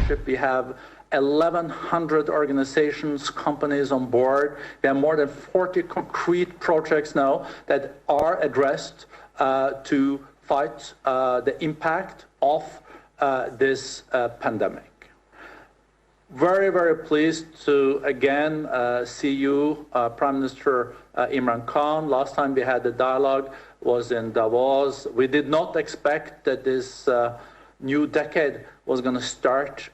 partnership. We have 1,100 organizations, companies on board. We have more than 40 concrete projects now that are addressed to fight the impact of this pandemic. Very, very pleased to again see you, Prime Minister Imran Khan. Last time we had the dialogue was in Davos. We did not expect that this new decade was going to start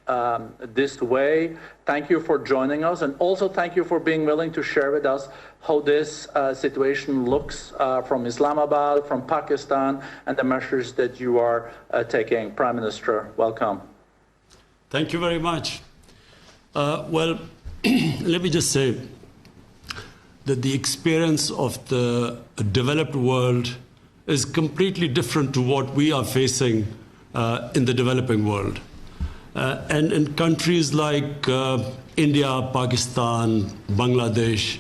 this way. Thank you for joining us, and also thank you for being willing to share with us how this situation looks from Islamabad, from Pakistan, and the measures that you are taking. Prime Minister, welcome. Thank you very much. Well, let me just say that the experience of the developed world is completely different to what we are facing in the developing world. And in countries like India, Pakistan, Bangladesh,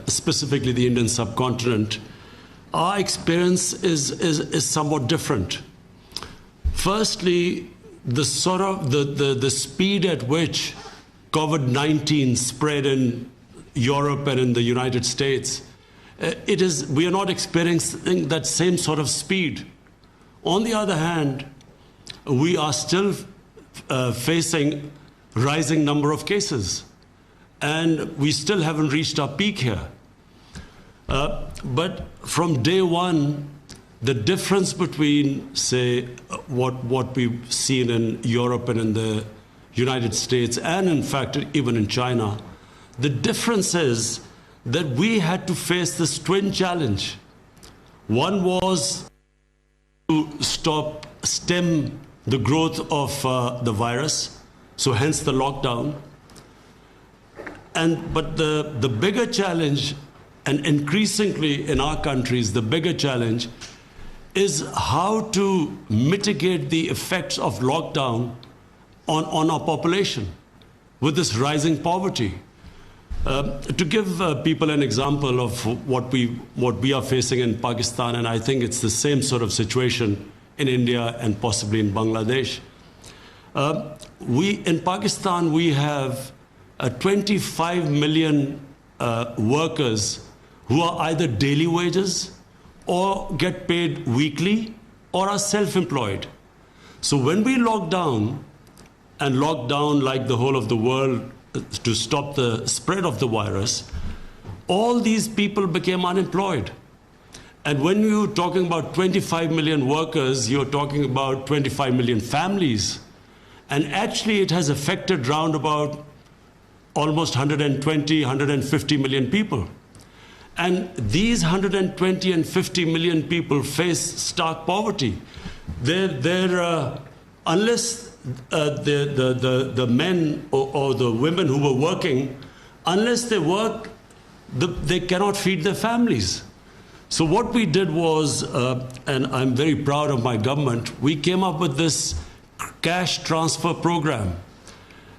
specifically the Indian subcontinent, our experience is somewhat different. Firstly, the speed at which COVID-19 spread in Europe and in the United States, we are not experiencing that same sort of speed. On the other hand, we are still facing rising number of cases, and we still haven't reached our peak here. But from day one, the difference between, say, what we've seen in Europe and in the United States, and in fact even in China, the difference is that we had to face this twin challenge. One was to stem the growth of the virus, so hence the lockdown. But the bigger challenge, and increasingly in our countries, the bigger challenge is how to mitigate the effects of lockdown on our population with this rising poverty. To give people an example of what we are facing in Pakistan, and I think it's the same sort of situation in India and possibly in Bangladesh. In Pakistan, we have 25 million workers who are either daily wages or get paid weekly or are self-employed. So when we locked down like the whole of the world to stop the spread of the virus, all these people became unemployed. And when you're talking about 25 million workers, you're talking about 25 million families. And actually it has affected round about almost 120, 150 million people. And these 120 and 50 million people face stark poverty. Unless the men or the women who were working, unless they work, they cannot feed their families. So what we did was, and I'm very proud of my government, we came up with this cash transfer program.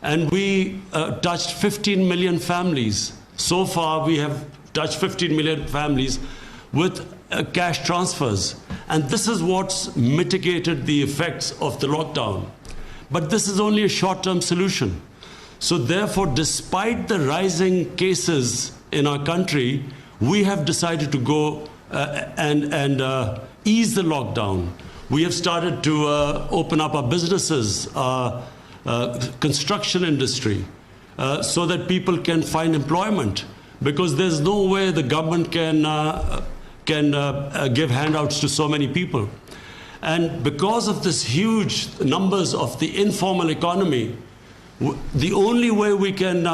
And we touched 15 million families. So far, we have touched 15 million families with cash transfers. And this is what's mitigated the effects of the lockdown. But this is only a short-term solution. So therefore, despite the rising cases in our country, we have decided to go and ease the lockdown. We have started to open up our businesses, construction industry, so that people can find employment. Because there's no way the government can give handouts to so many people. And because of this huge numbers of the informal economy, the only way we can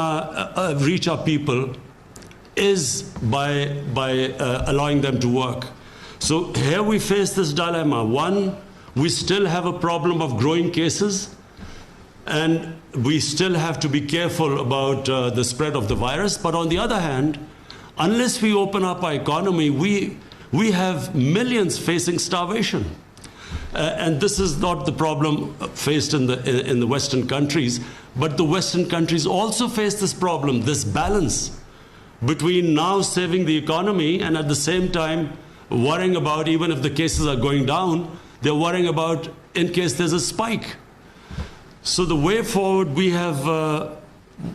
reach our people is by allowing them to work. So here we face this dilemma. One, we still have a problem of growing cases, and we still have to be careful about the spread of the virus. But on the other hand, unless we open up our economy, we have millions facing starvation. And this is not the problem faced in the Western countries, but the Western countries also face this problem, this balance between now saving the economy and at the same time worrying about, even if the cases are going down, they're worrying about in case there's a spike. So the way forward, we have,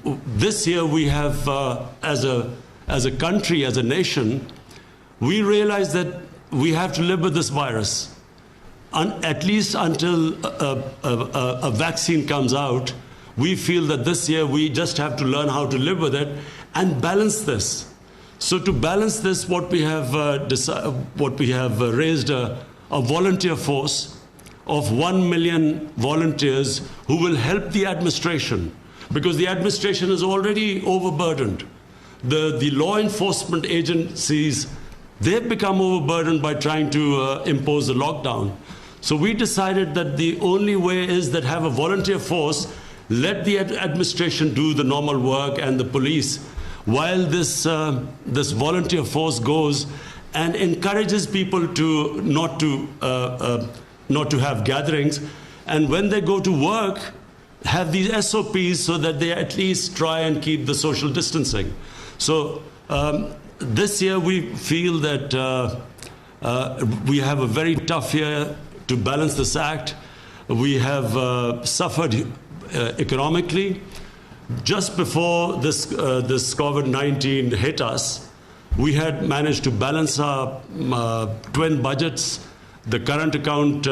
this year we have, as a country, as a nation, we realize that we have to live with this virus. At least until a vaccine comes out, we feel that this year we just have to learn how to live with it and balance this. So to balance this, what we have raised a volunteer force of 1 million volunteers who will help the administration, because the administration is already overburdened. The law enforcement agencies, they've become overburdened by trying to impose a lockdown. So we decided that the only way is that have a volunteer force, let the administration do the normal work and the police, while this volunteer force goes and encourages people to not to have gatherings, and when they go to work, have these SOPs so that they at least try and keep the social distancing. So this year we feel that we have a very tough year to balance this act. We have suffered economically. Just before this COVID-19 hit us, we had managed to balance our twin budgets, the current account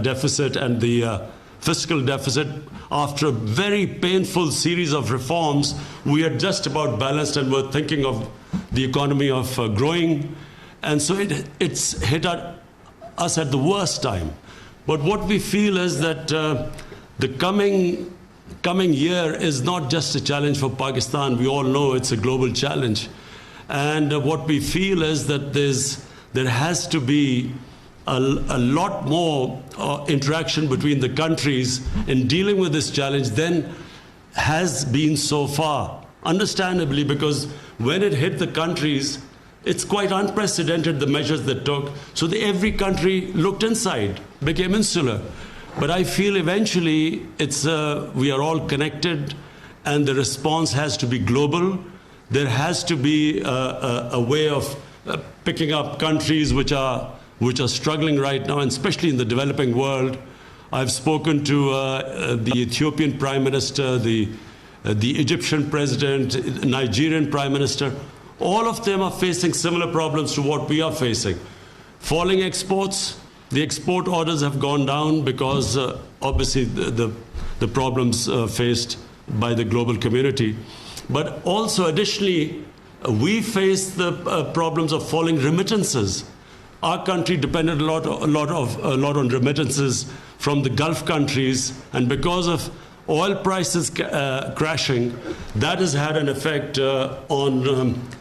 deficit and the fiscal deficit. After a very painful series of reforms, we had just about balanced and were thinking of the economy of growing. And so it's hit us at the worst time. But what we feel is that the coming year is not just a challenge for Pakistan. We all know it's a global challenge. And what we feel is that there has to be a lot more interaction between the countries in dealing with this challenge than has been so far. Understandably, because when it hit the countries, it's quite unprecedented, the measures that took. So every country looked inside, became insular. But I feel eventually we are all connected, and the response has to be global. There has to be a way of picking up countries which are struggling right now, and especially in the developing world. I've spoken to the Ethiopian Prime Minister, the Egyptian President, Nigerian Prime Minister. All of them are facing similar problems to what we are facing. Falling exports, the export orders have gone down because obviously the problems faced by the global community. But also additionally, we face the problems of falling remittances. Our country depended a lot on remittances from the Gulf countries, and because of oil prices crashing, that has had an effect on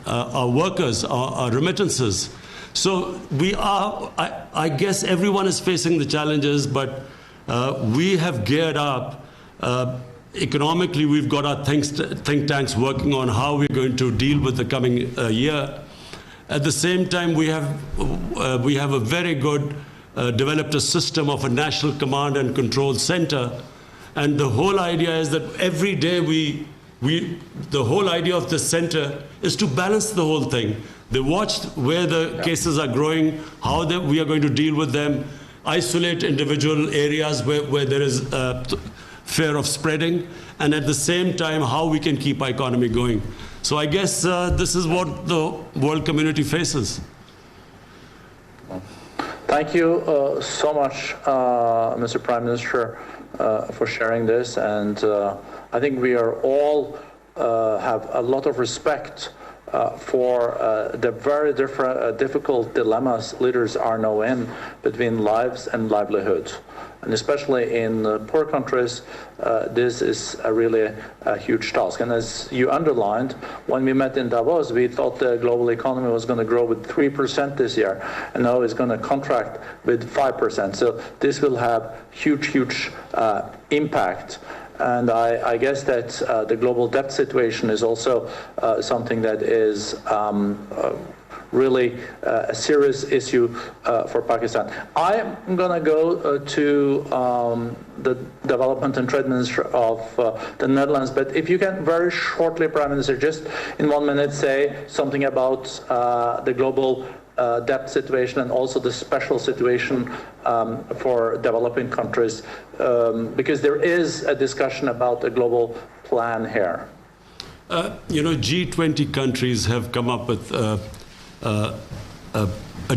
our workers, our remittances. So I guess everyone is facing the challenges, but we have geared up. Economically, we've got our think tanks working on how we're going to deal with the coming year. At the same time, we have a very good developed a system of a national command and control center, and the whole idea is that every day the whole idea of the center is to balance the whole thing. They watch where the cases are growing, how we are going to deal with them, isolate individual areas where there is fear of spreading, and at the same time how we can keep our economy going. So I guess this is what the world community faces. Thank you so much, Mr. Prime Minister, for sharing this. And I think we are all have a lot of respect for the very difficult dilemmas leaders are now in between lives and livelihoods. And especially in poor countries, this is really a huge task. And as you underlined, when we met in Davos, we thought the global economy was going to grow with 3% this year, and now it's going to contract with 5%. So this will have huge impact. And I guess that the global debt situation is also something that is really a serious issue for Pakistan. I'm going to go to the Development and Trade Minister of the Netherlands, but if you can very shortly, Prime Minister, just in 1 minute say something about the global debt situation and also the special situation for developing countries, because there is a discussion about a global plan here. G20 countries have come up with a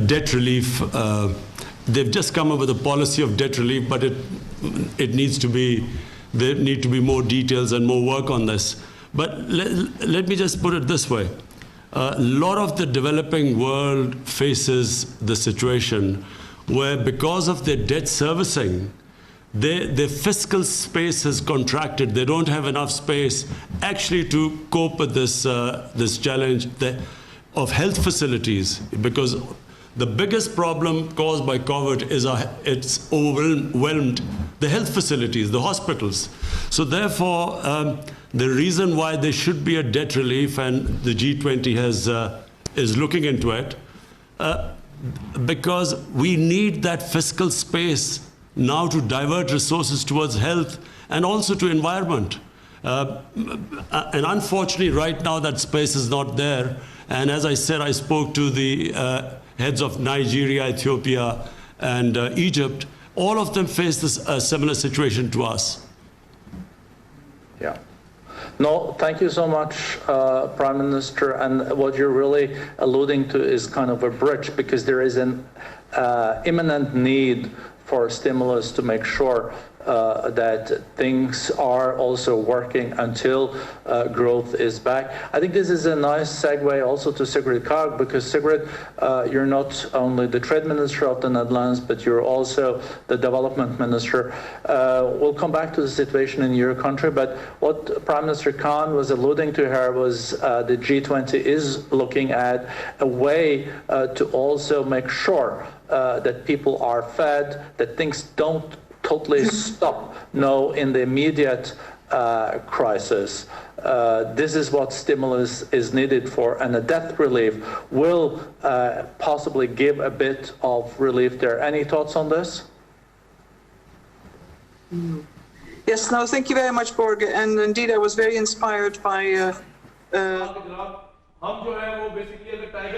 debt relief. They've just come up with a policy of debt relief, but it needs to be, there need to be more details and more work on this. But let me just put it this way. A lot of the developing world faces the situation where, because of their debt servicing, their fiscal space has contracted. They don't have enough space actually to cope with this challenge of health facilities, because the biggest problem caused by COVID is it's overwhelmed the health facilities, the hospitals. So therefore, the reason why there should be a debt relief, and the G20 is looking into it, because we need that fiscal space now to divert resources towards health and also to environment. And unfortunately, right now, that space is not there. And as I said, I spoke to the heads of Nigeria, Ethiopia, and Egypt. All of them face this similar situation to us. Yeah. No, thank you so much, Prime Minister. And what you're really alluding to is kind of a bridge, because there is an imminent need for stimulus to make sure that things are also working until growth is back. I think this is a nice segue also to Sigrid Kaag, because Sigrid, you're not only the Trade Minister of the Netherlands, but you're also the Development Minister. We'll come back to the situation in your country, but what Prime Minister Khan was alluding to here was the G20 is looking at a way to also make sure that people are fed, that things don't totally stop in the immediate crisis. This is what stimulus is needed for, and a debt relief will possibly give a bit of relief there. Any thoughts on this? Yes, no, thank you very much, Borge. And indeed, I was very inspired by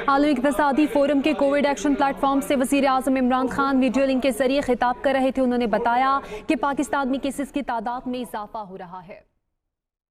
आलमी इक़्तिसादी forum के Covid action platform से वज़ीर आज़म Imran Khan video link के जरिए खिताब कर रहे थे। उन्होंने बताया कि पाकिस्तान में केसेस की तादाद में इजाफा हो रहा है।